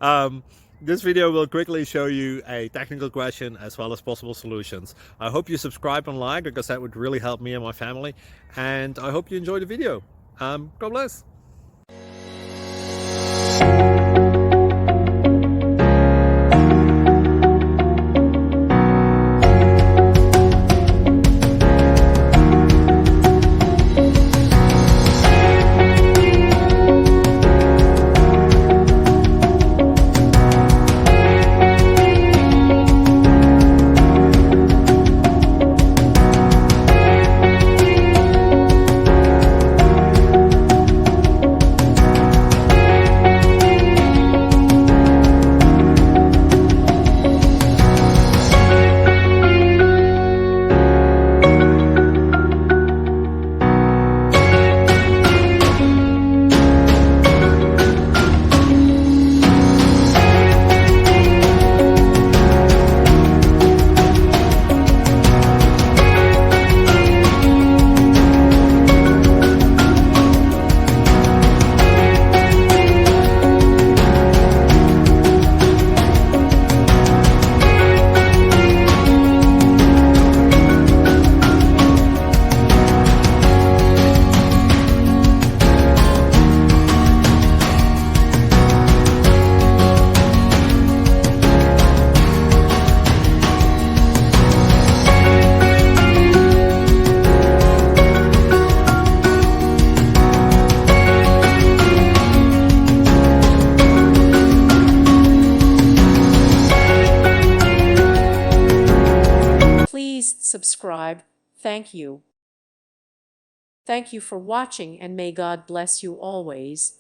um, this video will quickly show you a technical question as well as possible solutions. I hope you subscribe and like, because that would really help me and my family. And I hope you enjoy the video. God bless. Please subscribe. Thank you. Thank you for watching, and may God bless you always.